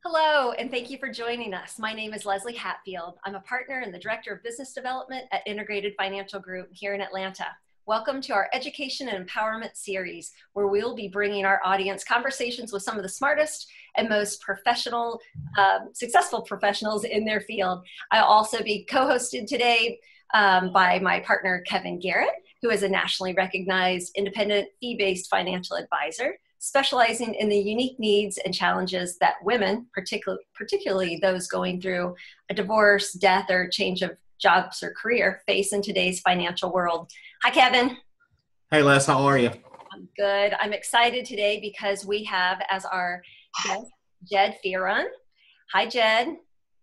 Hello, and thank you for joining us. My name is Leslie Hatfield. I'm a partner and the Director of Business Development at Integrated Financial Group here in Atlanta. Welcome to our Education and Empowerment series, where we'll be bringing our audience conversations with some of the smartest and most professional, successful professionals in their field. I'll also be co-hosted today by my partner, Kevin Garrett, who is a nationally recognized independent fee-based financial advisor, specializing in the unique needs and challenges that women, particularly those going through a divorce, death, or change of jobs or career, face in today's financial world. Hi, Kevin. Hey, Les, how are you? I'm good. I'm excited today because we have as our guest, Jed Fearon. Hi, Jed.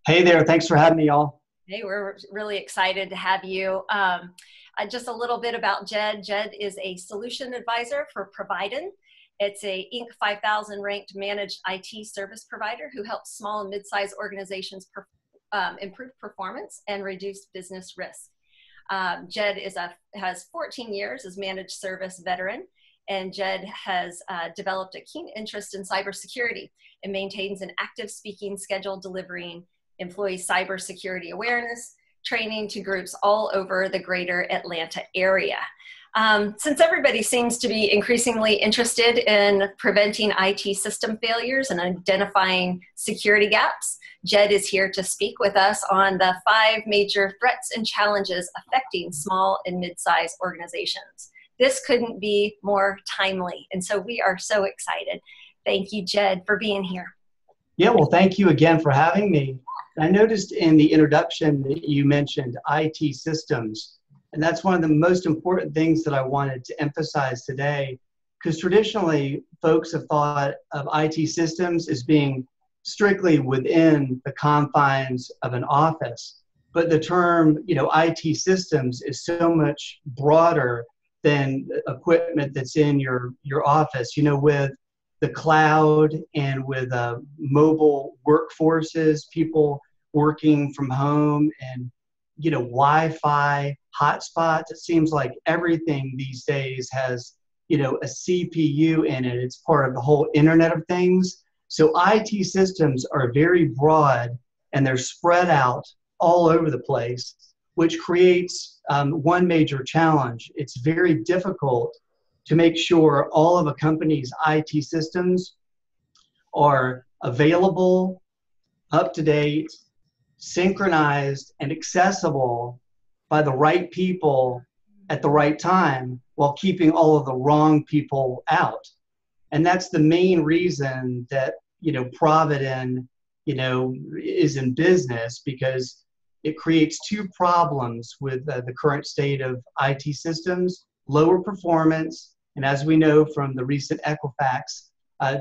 Hey there. Thanks for having me, y'all. Hey, we're really excited to have you. Just a little bit about Jed. Jed is a solution advisor for Fearon. It's a Inc. 5000 ranked managed IT service provider who helps small and mid-sized organizations improve performance and reduce business risk. Jed has 14 years as managed service veteran, and Jed has developed a keen interest in cybersecurity and maintains an active speaking schedule delivering employee cybersecurity awareness training to groups all over the greater Atlanta area. Since everybody seems to be increasingly interested in preventing IT system failures and identifying security gaps, Jed is here to speak with us on the 5 major threats and challenges affecting small and mid-sized organizations. This couldn't be more timely, and so we are so excited. Thank you, Jed, for being here. Yeah, well, thank you again for having me. I noticed in the introduction that you mentioned IT systems. And that's one of the most important things that I wanted to emphasize today, because traditionally folks have thought of IT systems as being strictly within the confines of an office. But the term, IT systems is so much broader than equipment that's in your office. With the cloud and with mobile workforces, people working from home and Wi-Fi, hotspots. It seems like everything these days has, a CPU in it. It's part of the whole Internet of Things. So IT systems are very broad and they're spread out all over the place, which creates one major challenge. It's very difficult to make sure all of a company's IT systems are available, up to date, synchronized, and accessible by the right people at the right time while keeping all of the wrong people out. And that's the main reason that, Provident, is in business, because it creates 2 problems with the current state of IT systems: lower performance, and as we know from the recent Equifax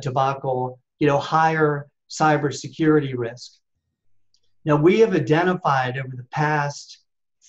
debacle, higher cybersecurity risk. Now, we have identified over the past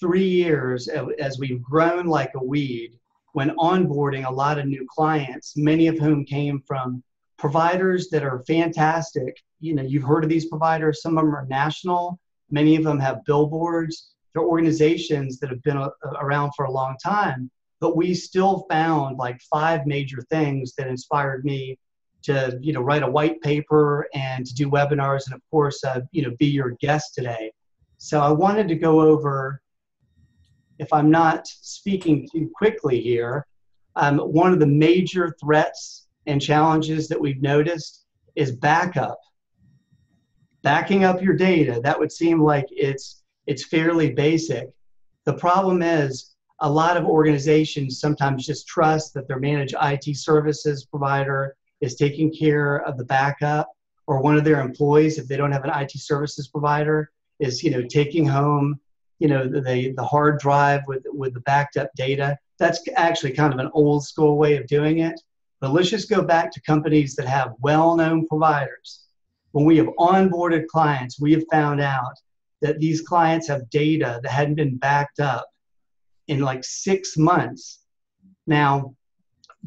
3 years, as we've grown like a weed, when onboarding a lot of new clients, many of whom came from providers that are fantastic. You've heard of these providers. Some of them are national. Many of them have billboards. They're organizations that have been around for a long time. But we still found like 5 major things that inspired me to write a white paper and to do webinars and of course be your guest today. So I wanted to go over, if I'm not speaking too quickly here, one of the major threats and challenges that we've noticed is backup. Backing up your data. That would seem like it's fairly basic. The problem is a lot of organizations sometimes just trust that their managed IT services provider is taking care of the backup, or one of their employees, if they don't have an IT services provider, is taking home the hard drive with the backed up data. That's actually kind of an old school way of doing it. But let's just go back to companies that have well-known providers. When we have onboarded clients, we have found out that these clients have data that hadn't been backed up in like 6 months. Now,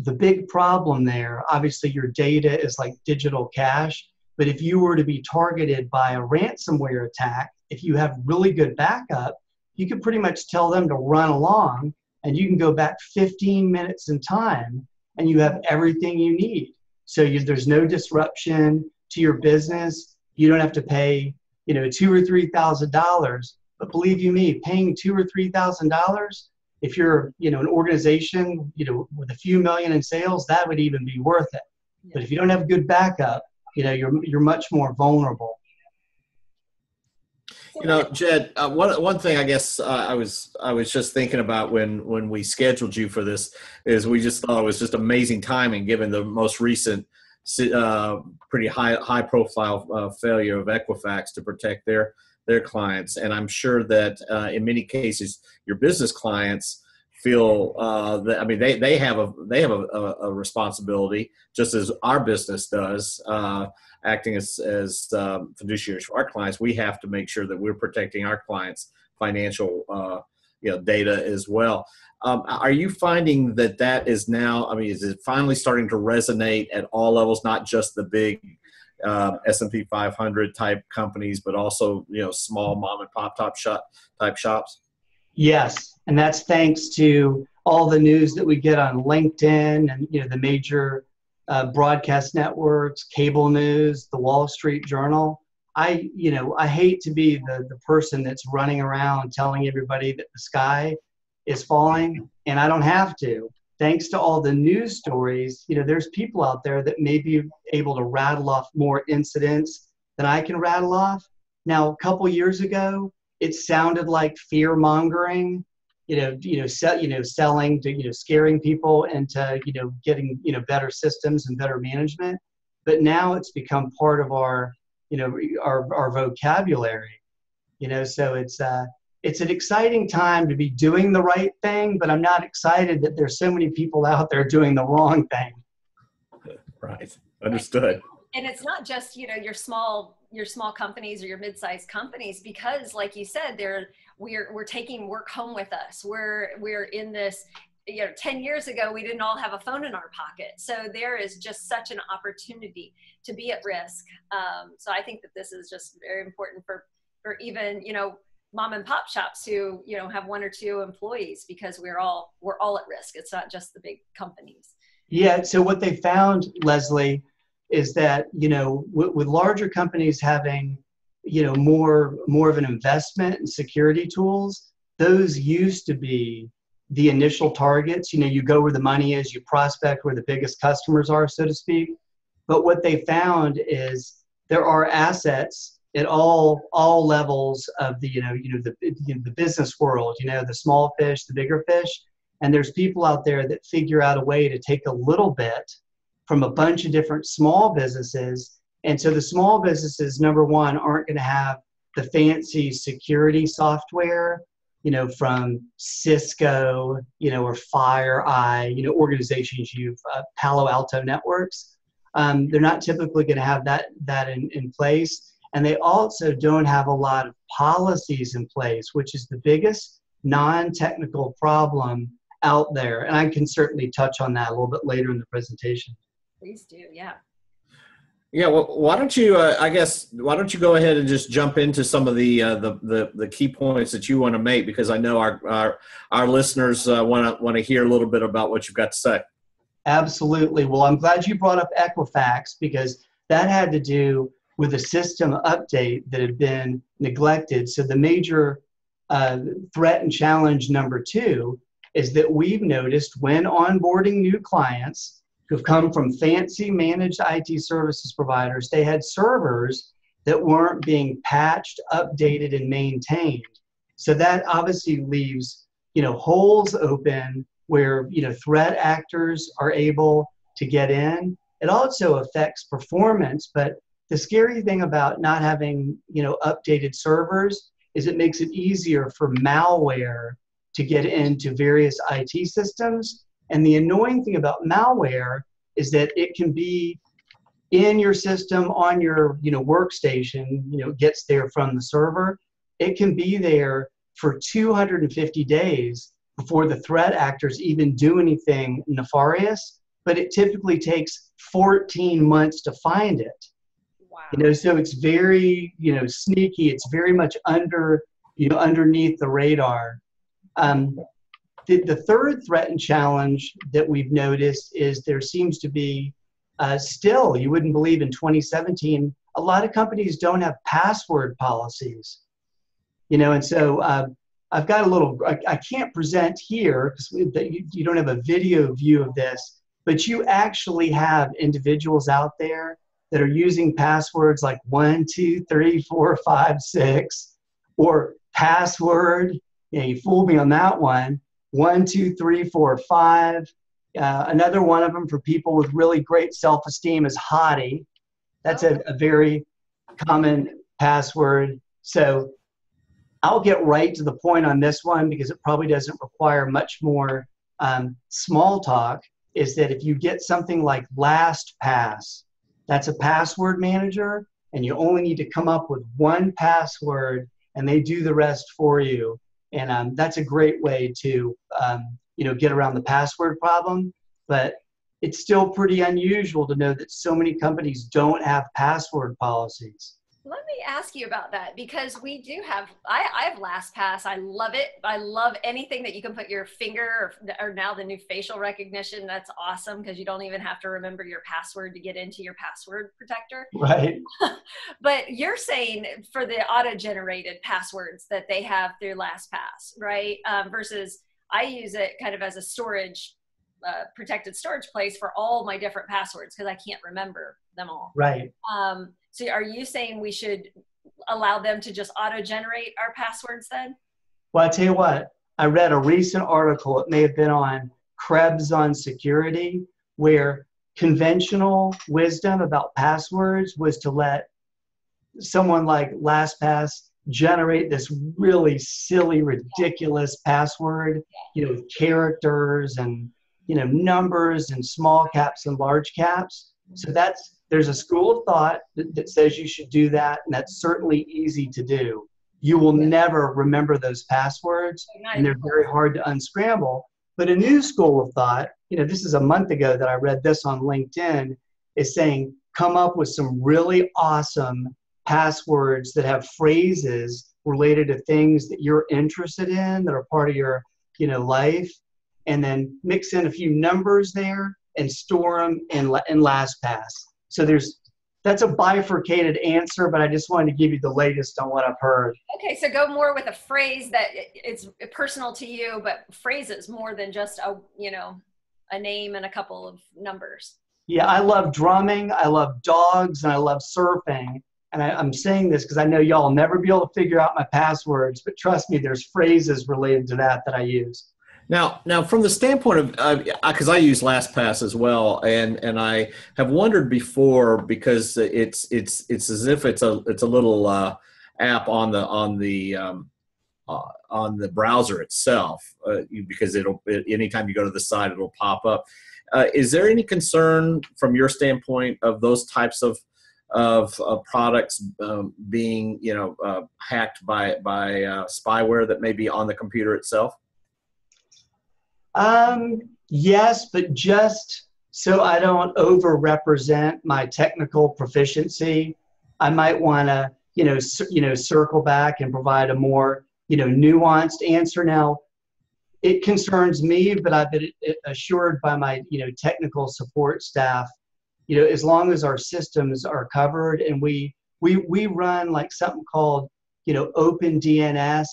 the big problem there, obviously your data is like digital cash, but if you were to be targeted by a ransomware attack, if you have really good backup, you could pretty much tell them to run along and you can go back 15 minutes in time and you have everything you need. So there's no disruption to your business. You don't have to pay, $2,000 or $3,000. But believe you me, paying $2,000 or $3,000, if you're, an organization, with a few million in sales, that would even be worth it. Yeah. But if you don't have good backup, you're much more vulnerable. Jed, one thing I guess I was just thinking about when we scheduled you for this is we just thought it was just amazing timing given the most recent pretty high profile failure of Equifax to protect their clients, and I'm sure that in many cases your business clients feel that, I mean, they have a responsibility just as our business does, acting as fiduciaries for our clients. We have to make sure that we're protecting our clients' financial data as well. Are you finding that is now, I mean, is it finally starting to resonate at all levels, not just the big S&P 500 type companies, but also, small mom and pop type shops? Yes, and that's thanks to all the news that we get on LinkedIn and the major broadcast networks, cable news, the Wall Street Journal. I hate to be the person that's running around telling everybody that the sky is falling, and I don't have to. Thanks to all the news stories, there's people out there that may be able to rattle off more incidents than I can rattle off. Now, a couple years ago, it sounded like fear mongering, selling to, scaring people into, getting, better systems and better management. But now it's become part of our vocabulary, so it's an exciting time to be doing the right thing, but I'm not excited that there's so many people out there doing the wrong thing. Right. Understood. And it's not just, your small companies or your mid-sized companies, because like you said, we're taking work home with us. We're in this, 10 years ago, we didn't all have a phone in our pocket. So there is just such an opportunity to be at risk. So I think that this is just very important for even, mom and pop shops who, have one or two employees, because we're all at risk. It's not just the big companies. Yeah. So what they found, Leslie, is that, with larger companies having, more of an investment in security tools, those used to be the initial targets. You go where the money is, you prospect where the biggest customers are, so to speak. But what they found is there are assets at all levels of the, the business world, the small fish, the bigger fish. And there's people out there that figure out a way to take a little bit from a bunch of different small businesses. And so the small businesses, number one, aren't going to have the fancy security software, from Cisco, or FireEye, organizations Palo Alto Networks. They're not typically going to have that in place. And they also don't have a lot of policies in place, which is the biggest non-technical problem out there. And I can certainly touch on that a little bit later in the presentation. Please do, yeah. Yeah, well, why don't you go ahead and just jump into some of the key points that you want to make, because I know our listeners want to hear a little bit about what you've got to say. Absolutely. Well, I'm glad you brought up Equifax, because that had to do with a system update that had been neglected. So the major threat and challenge number 2 is that we've noticed when onboarding new clients who've come from fancy managed IT services providers, they had servers that weren't being patched, updated, and maintained. So that obviously leaves, holes open where, threat actors are able to get in. It also affects performance, but the scary thing about not having, updated servers is it makes it easier for malware to get into various IT systems. And the annoying thing about malware is that it can be in your system on your, workstation, gets there from the server. It can be there for 250 days before the threat actors even do anything nefarious, but it typically takes 14 months to find it. Wow. So it's very, sneaky. It's very much underneath the radar. The third threat and challenge that we've noticed is there seems to be still, you wouldn't believe, in 2017, a lot of companies don't have password policies, and so I've got a little, I can't present here because you don't have a video view of this, but you actually have individuals out there that are using passwords like 1, 2, 3, 4, 5, 6, or password. You fooled me on that one. 1, 2, 3, 4, 5. Another one of them for people with really great self-esteem is Hottie. That's a very common password. So I'll get right to the point on this one because it probably doesn't require much more small talk, is that if you get something like LastPass, that's a password manager, and you only need to come up with one password, and they do the rest for you. And that's a great way to get around the password problem. But it's still pretty unusual to know that so many companies don't have password policies. Let me ask you about that, because we do have, I have LastPass. I love it. I love anything that you can put your finger or now the new facial recognition. That's awesome because you don't even have to remember your password to get into your password protector. Right. But you're saying for the auto-generated passwords that they have through LastPass, right? Versus I use it kind of as a storage, protected storage place for all my different passwords because I can't remember them all. Right. So are you saying we should allow them to just auto-generate our passwords then? Well, I tell you what, I read a recent article, it may have been on Krebs on security, where conventional wisdom about passwords was to let someone like LastPass generate this really silly, ridiculous password, with characters and, numbers and small caps and large caps. So there's a school of thought that says you should do that, and that's certainly easy to do. You will never remember those passwords, and they're very hard to unscramble. But a new school of thought, this is a month ago that I read this on LinkedIn, is saying come up with some really awesome passwords that have phrases related to things that you're interested in, that are part of your life, and then mix in a few numbers there and store them in LastPass. So that's a bifurcated answer, but I just wanted to give you the latest on what I've heard. Okay, so go more with a phrase that it's personal to you, but phrases more than just a name and a couple of numbers. Yeah, I love drumming, I love dogs, and I love surfing. And I'm saying this because I know y'all will never be able to figure out my passwords, but trust me, there's phrases related to that I use. Now, from the standpoint of, because I use LastPass as well, and I have wondered before, because it's as if it's a little app on the browser itself, because anytime you go to the site, it'll pop up. Is there any concern from your standpoint of those types of products being hacked by spyware that may be on the computer itself? Yes, but just so I don't overrepresent my technical proficiency, I might want to, circle back and provide a more, nuanced answer. Now, it concerns me, but I've been assured by my, technical support staff, as long as our systems are covered, and we run like something called, OpenDNS.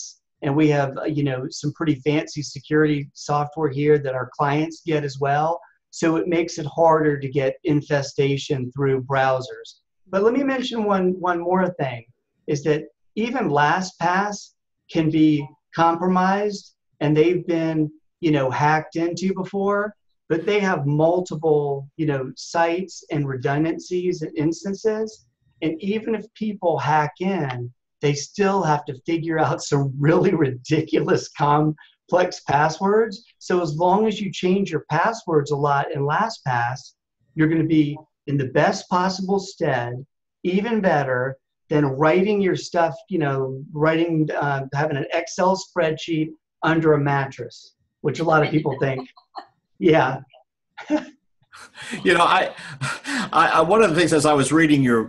And we have, some pretty fancy security software here that our clients get as well. So it makes it harder to get infestation through browsers. But let me mention one more thing, is that even LastPass can be compromised, and they've been, hacked into before, but they have multiple, sites and redundancies and instances. And even if people hack in, they still have to figure out some really ridiculous, complex passwords. So as long as you change your passwords a lot in LastPass, you're going to be in the best possible stead, even better than writing your stuff, having an Excel spreadsheet under a mattress, which a lot of people think, yeah. I one of the things, as I was reading your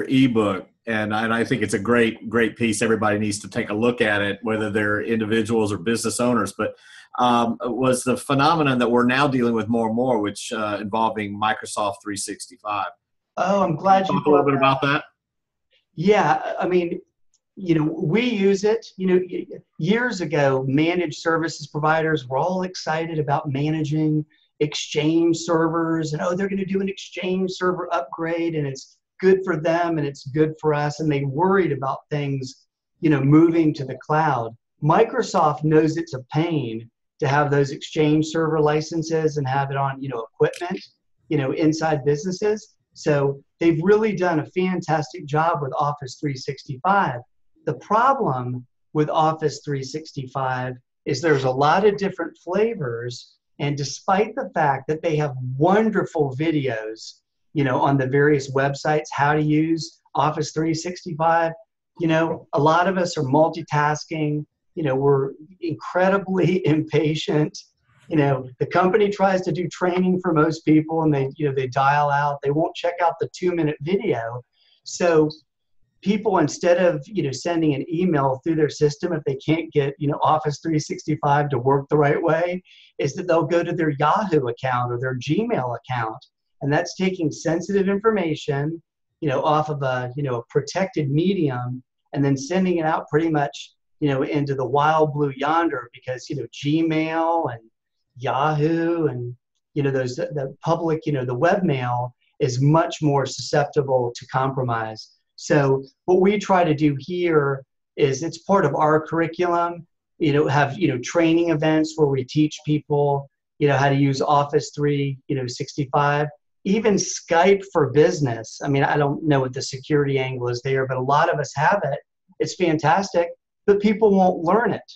ebook, and I think it's a great piece. Everybody needs to take a look at it, whether they're individuals or business owners. But was the phenomenon that we're now dealing with more and more, which involving Microsoft 365. Oh, I'm glad you talk a little bit about that. Yeah, I mean, we use it. Years ago, managed services providers were all excited about managing Exchange servers, and they're going to do an Exchange server upgrade, and it's good for them and it's good for us. And they worried about things, moving to the cloud. Microsoft knows it's a pain to have those Exchange server licenses and have it on, equipment, inside businesses. So they've really done a fantastic job with Office 365. The problem with Office 365 is there's a lot of different flavors, and despite the fact that they have wonderful videos, on the various websites, how to use Office 365, a lot of us are multitasking, we're incredibly impatient. The company tries to do training for most people, and they dial out, they won't check out the 2-minute video. So people, instead of sending an email through their system, if they can't get Office 365 to work the right way, is that they'll go to their Yahoo account or their Gmail account, and that's taking sensitive information off of a protected medium, and then sending it out pretty much into the wild blue yonder, because Gmail and Yahoo and those the public, the webmail is much more susceptible to compromise. So what we try to do here is, it's part of our curriculum, have, training events where we teach people, how to use Office 365, even Skype for Business. I mean, I don't know what the security angle is there, but a lot of us have it. It's fantastic, but people won't learn it.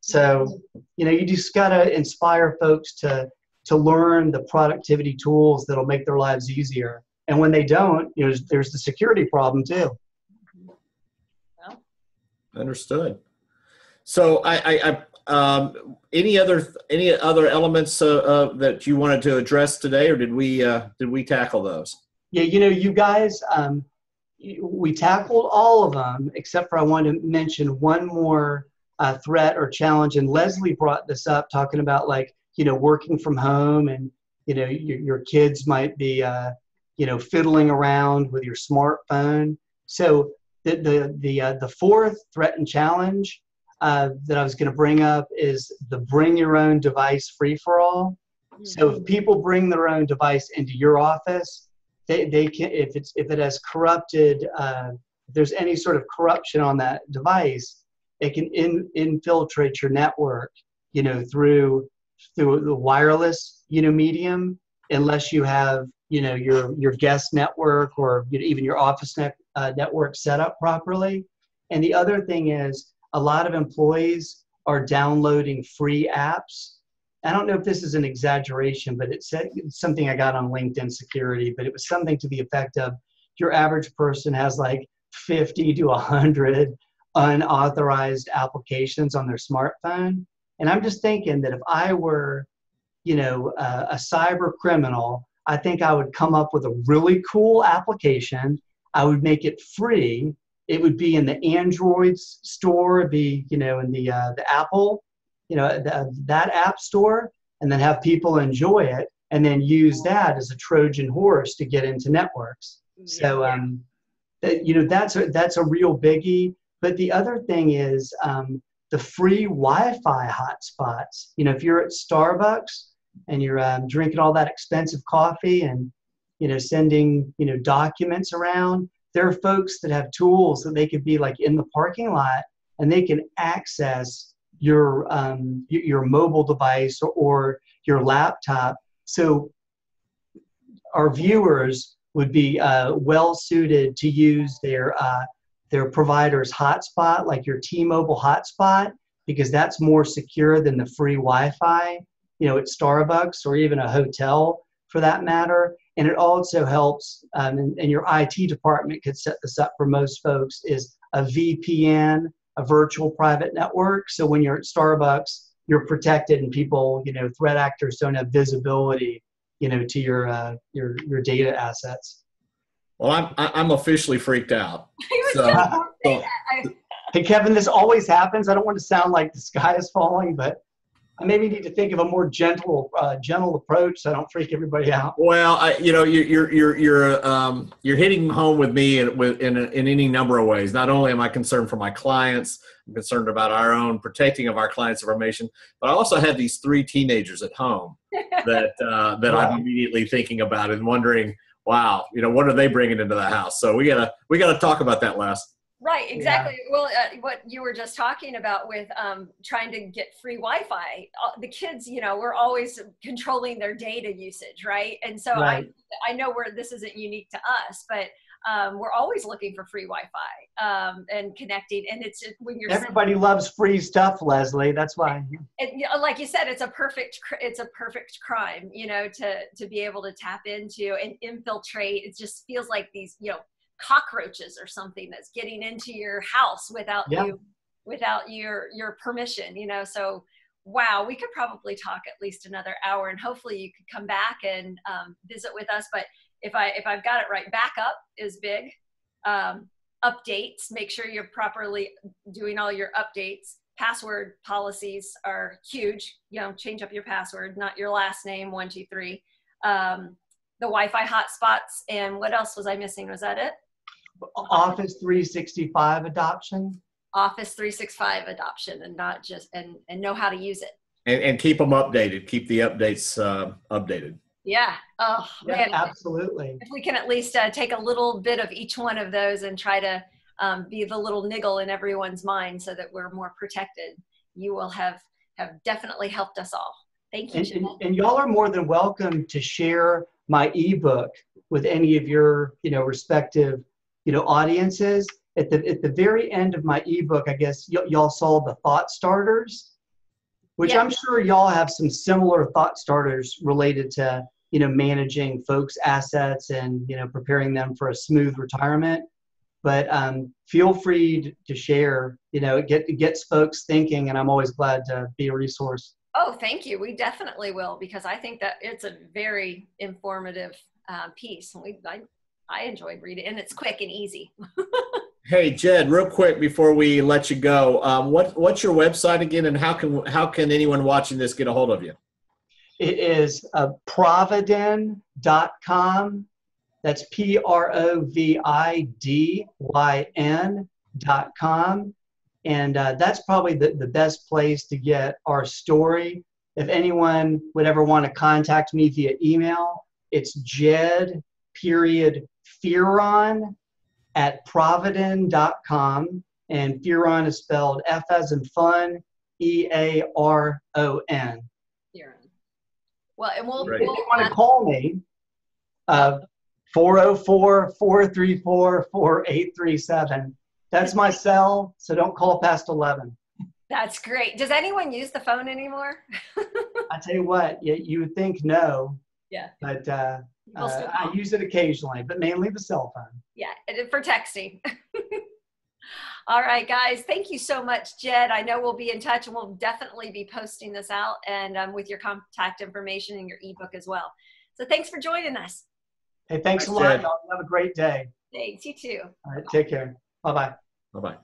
So, you just got to inspire folks to learn the productivity tools that'll make their lives easier. And when they don't, there's the security problem too. Understood. So any other elements that you wanted to address today, or did we tackle those? Yeah, you guys, we tackled all of them, except for I wanted to mention one more threat or challenge. And Leslie brought this up, talking about working from home, and your kids might be fiddling around with your smartphone. So the fourth threat and challenge that I was going to bring up is the bring your own device free for all. So if people bring their own device into your office, they can, if it has corrupted, if there's any sort of corruption on that device, it can infiltrate your network, through the wireless, medium, unless you have, your guest network or even your office network set up properly. And the other thing is, a lot of employees are downloading free apps. I don't know if this is an exaggeration, but it's something I got on LinkedIn Security, but it was something to the effect of, your average person has 50 to 100 unauthorized applications on their smartphone. And I'm just thinking that if I were, a cyber criminal, I think I would come up with a really cool application. I would make it free. It would be in the Android store, it'd be, in the Apple, that app store, and then have people enjoy it, and then use that as a Trojan horse to get into networks. So, that's a real biggie. But the other thing is the free Wi-Fi hotspots. If you're at Starbucks and you're drinking all that expensive coffee and, sending, documents around, there are folks that have tools that they could be in the parking lot, and they can access your mobile device or your laptop. So our viewers would be well suited to use their provider's hotspot, like your T-Mobile hotspot, because that's more secure than the free Wi-Fi, at Starbucks or even a hotel for that matter. And it also helps, and your IT department could set this up for most folks, is a VPN, a virtual private network. So when you're at Starbucks, you're protected, and people, threat actors don't have visibility, to your data assets. Well, I'm officially freaked out. Hey, Kevin, this always happens. I don't want to sound like the sky is falling, but I maybe need to think of a more gentle approach so I don't freak everybody out. Well, you're hitting home with me in any number of ways. Not only am I concerned for my clients, I'm concerned about our own protecting of our clients' information, but I also have these 3 teenagers at home that I'm immediately thinking about and wondering, wow, what are they bringing into the house? So we gotta talk about that, Les. Right, exactly. Yeah. Well, what you were just talking about with trying to get free Wi-Fi, the kids, we're always controlling their data usage, right? And so right. I know this isn't unique to us, but we're always looking for free Wi-Fi and connecting. And it's just, when you're everybody loves free stuff, Leslie. That's why. And, like you said, it's a perfect crime, to be able to tap into and infiltrate. It just feels like these, cockroaches or something that's getting into your house without your permission, so wow, we could probably talk at least another hour, and hopefully you could come back and visit with us. But if I've got it right, backup is big. Updates, make sure you're properly doing all your updates. Password policies are huge. Change up your password, not your last name, 123. The Wi-Fi hotspots, and what else was I missing? Was that it? Office 365 adoption. Office 365 adoption, and not just and know how to use it. And keep them updated. Keep the updates updated. Yeah. Oh man, absolutely. If we can at least take a little bit of each one of those and try to be the little niggle in everyone's mind so that we're more protected, you will have definitely helped us all. Thank you. And y'all are more than welcome to share my ebook with any of your respective audiences. At the very end of my ebook, I guess y'all saw the thought starters, which I'm sure y'all have some similar thought starters related to managing folks' assets and preparing them for a smooth retirement. But feel free to share. It gets folks thinking, and I'm always glad to be a resource. Oh, thank you. We definitely will, because I think that it's a very informative piece, and I enjoyed reading it, and it's quick and easy. Hey, Jed, real quick before we let you go, what's your website again, and how can anyone watching this get a hold of you? It is providyn.com. That's providyn.com. And that's probably the best place to get our story. If anyone would ever want to contact me via email, it's Fearon@providyn.com. And Fearon is spelled F as in fun, EARON. Fearon. Well, and if you want to call me, 404-434-4837. That's my cell, so don't call past 11. That's great. Does anyone use the phone anymore? I tell you what, you would think no. Yeah. But I use it occasionally, but mainly the cell phone. Yeah, for texting. All right, guys. Thank you so much, Jed. I know we'll be in touch, and we'll definitely be posting this out and with your contact information and your ebook as well. So thanks for joining us. Hey, thanks a lot, y'all. Have a great day. Thanks. You too. All right, take care. Bye-bye. Bye-bye.